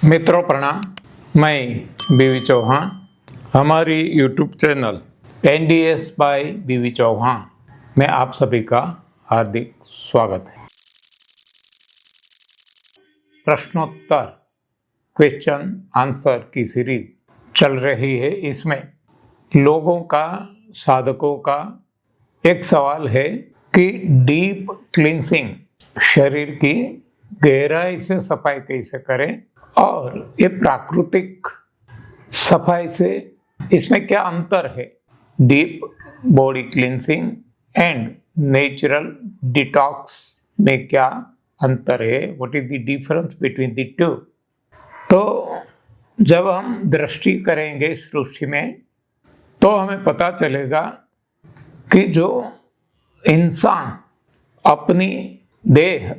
मित्रों प्रणाम। मैं बीवी चौहान, हमारी यूट्यूब चैनल NDS बाय बीवी चौहान में आप सभी का हार्दिक स्वागत है। प्रश्नोत्तर क्वेश्चन आंसर की सीरीज चल रही है। इसमें लोगों का, साधकों का एक सवाल है कि डीप क्लींसिंग, शरीर की गहराई से सफाई कैसे करें और ये प्राकृतिक सफाई से इसमें क्या अंतर है। Deep body cleansing and natural detox में क्या अंतर है, what is the difference between the two. तो जब हम दृष्टि करेंगे सृष्टि में तो हमें पता चलेगा कि जो इंसान अपनी देह,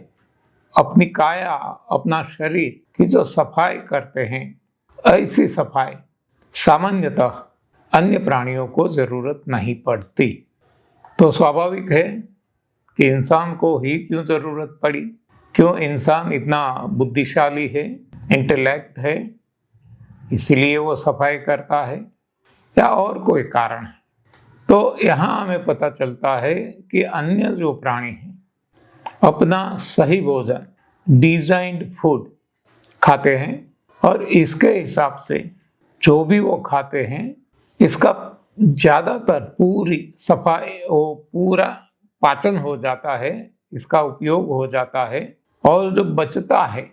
अपनी काया, अपना शरीर की जो सफाई करते हैं, ऐसी सफाई सामान्यतः अन्य प्राणियों को जरूरत नहीं पड़ती। तो स्वाभाविक है कि इंसान को ही क्यों जरूरत पड़ी, क्यों इंसान इतना बुद्धिशाली है, इंटेलेक्ट है, इसीलिए वो सफाई करता है या और कोई कारण है। तो यहाँ हमें पता चलता है कि अन्य जो प्राणी हैं अपना सही भोजन, डिजाइंड फूड खाते हैं और इसके हिसाब से जो भी वो खाते हैं इसका ज़्यादातर पूरी सफाई, वो पूरा पाचन हो जाता है, इसका उपयोग हो जाता है और जो बचता है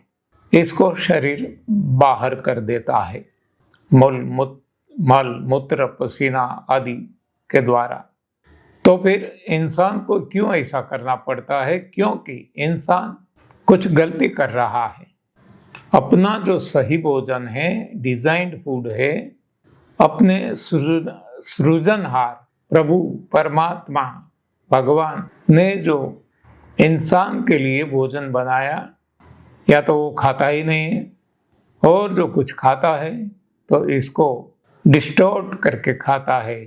इसको शरीर बाहर कर देता है मल मूत्र पसीना आदि के द्वारा। तो फिर इंसान को क्यों ऐसा करना पड़ता है, क्योंकि इंसान कुछ गलती कर रहा है। अपना जो सही भोजन है, डिजाइंड फूड है, अपने सृजनहार प्रभु परमात्मा भगवान ने जो इंसान के लिए भोजन बनाया, या तो वो खाता ही नहीं है और जो कुछ खाता है तो इसको डिस्टॉर्ट करके खाता है,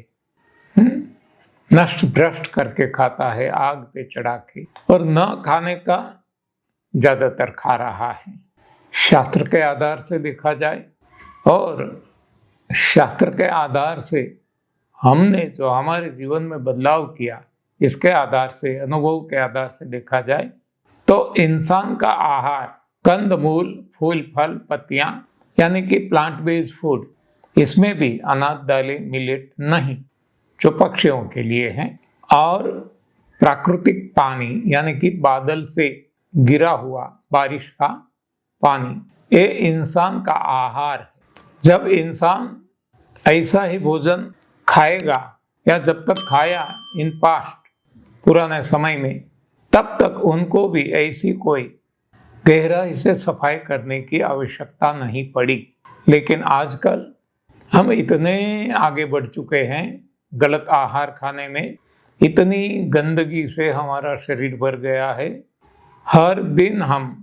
नष्ट भ्रष्ट करके खाता है, आग पे चढ़ा के, और न खाने का ज़्यादातर खा रहा है। शास्त्र के आधार से देखा जाए और शास्त्र के आधार से हमने जो हमारे जीवन में बदलाव किया, इसके आधार से, अनुभव के आधार से देखा जाए तो इंसान का आहार कंद मूल, फूल फल पत्तियां, यानी कि प्लांट बेस्ड फूड, इसमें भी अनाज दालें मिलेट नहीं जो पक्षियों के लिए हैं, और प्राकृतिक पानी यानी कि बादल से गिरा हुआ बारिश का पानी, ये इंसान का आहार है। जब इंसान ऐसा ही भोजन खाएगा या जब तक खाया इन पास्ट पुराने समय में, तब तक उनको भी ऐसी कोई गहराई से सफाई करने की आवश्यकता नहीं पड़ी। लेकिन आजकल हम इतने आगे बढ़ चुके हैं गलत आहार खाने में, इतनी गंदगी से हमारा शरीर भर गया है। हर दिन हम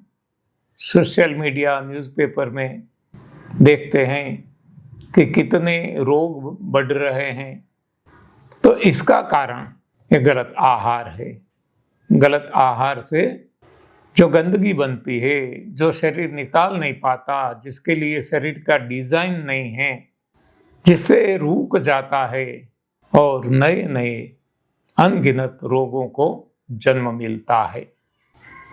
सोशल मीडिया, न्यूज़पेपर में देखते हैं कि कितने रोग बढ़ रहे हैं। तो इसका कारण ये गलत आहार है। गलत आहार से जो गंदगी बनती है, जो शरीर निकाल नहीं पाता, जिसके लिए शरीर का डिजाइन नहीं है, जिससे रुक जाता है और नए नए अनगिनत रोगों को जन्म मिलता है।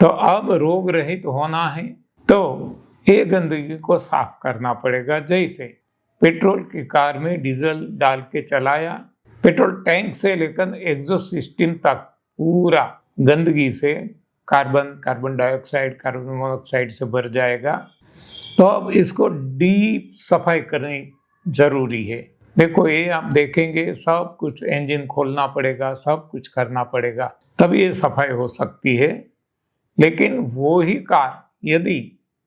तो अब रोग रहित होना है तो ये गंदगी को साफ करना पड़ेगा। जैसे पेट्रोल की कार में डीजल डाल के चलाया, पेट्रोल टैंक से लेकर एग्जॉस्ट सिस्टम तक पूरा गंदगी से, कार्बन डाइऑक्साइड, कार्बन मोनोऑक्साइड से भर जाएगा। तो अब इसको डीप सफाई करनी जरूरी है। देखो, ये आप देखेंगे सब कुछ इंजन खोलना पड़ेगा, सब कुछ करना पड़ेगा, तब ये सफाई हो सकती है। लेकिन वो ही कार यदि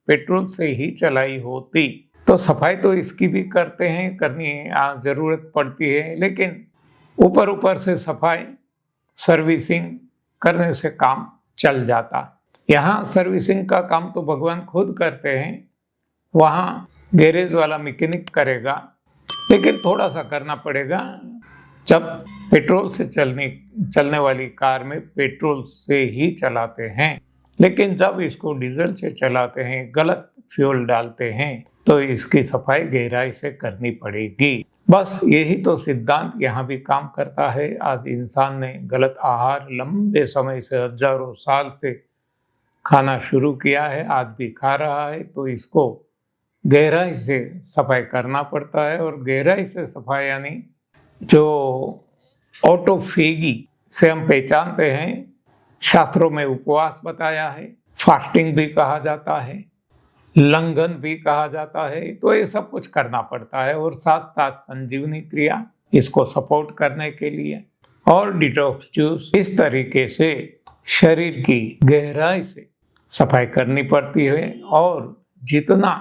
पेट्रोल से ही चलाई होती तो सफाई तो इसकी भी करते हैं, करनी जरूरत पड़ती है, लेकिन ऊपर से सफाई, सर्विसिंग करने से काम चल जाता। यहाँ सर्विसिंग का काम तो भगवान खुद करते हैं, वहाँ गैरेज वाला मैकेनिक करेगा, लेकिन थोड़ा सा करना पड़ेगा। जब पेट्रोल से चलने वाली कार में पेट्रोल से ही चलाते हैं, लेकिन जब इसको डीजल से चलाते हैं, गलत फ्यूल डालते हैं तो इसकी सफाई गहराई से करनी पड़ेगी। बस यही तो सिद्धांत यहाँ भी काम करता है। आज इंसान ने गलत आहार लंबे समय से, हजारों साल से खाना शुरू किया है, आज भी खा रहा है, तो इसको गहराई से सफाई करना पड़ता है। और गहराई से सफाई यानी जो ऑटोफेगी से हम पहचानते हैं, शास्त्रों में उपवास बताया है, फास्टिंग भी कहा जाता है, लंघन भी कहा जाता है, तो ये सब कुछ करना पड़ता है। और साथ साथ संजीवनी क्रिया इसको सपोर्ट करने के लिए, और डिटॉक्स जूस, इस तरीके से शरीर की गहराई से सफाई करनी पड़ती है। और जितना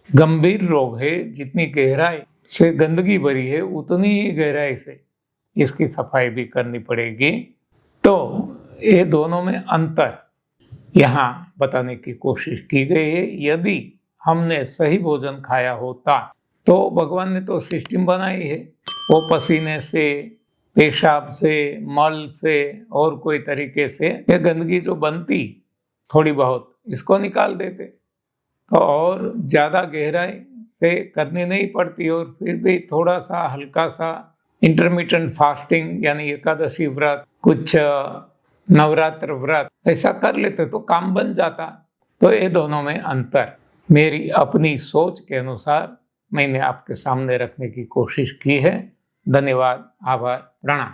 गंभीर रोग है, जितनी गहराई से गंदगी भरी है, उतनी ही गहराई से इसकी सफाई भी करनी पड़ेगी। तो ये दोनों में अंतर यहाँ बताने की कोशिश की गई है। यदि हमने सही भोजन खाया होता तो भगवान ने तो सिस्टम बनाई है, वो पसीने से, पेशाब से, मल से और कोई तरीके से ये गंदगी जो बनती थोड़ी बहुत, इसको निकाल देते, तो और ज़्यादा गहराई से करनी नहीं पड़ती। और फिर भी थोड़ा सा हल्का सा इंटरमिटेंट फास्टिंग यानी एकादशी व्रत, कुछ नवरात्र व्रत ऐसा कर लेते तो काम बन जाता। तो ये दोनों में अंतर मेरी अपनी सोच के अनुसार मैंने आपके सामने रखने की कोशिश की है। धन्यवाद, आभार, प्रणाम।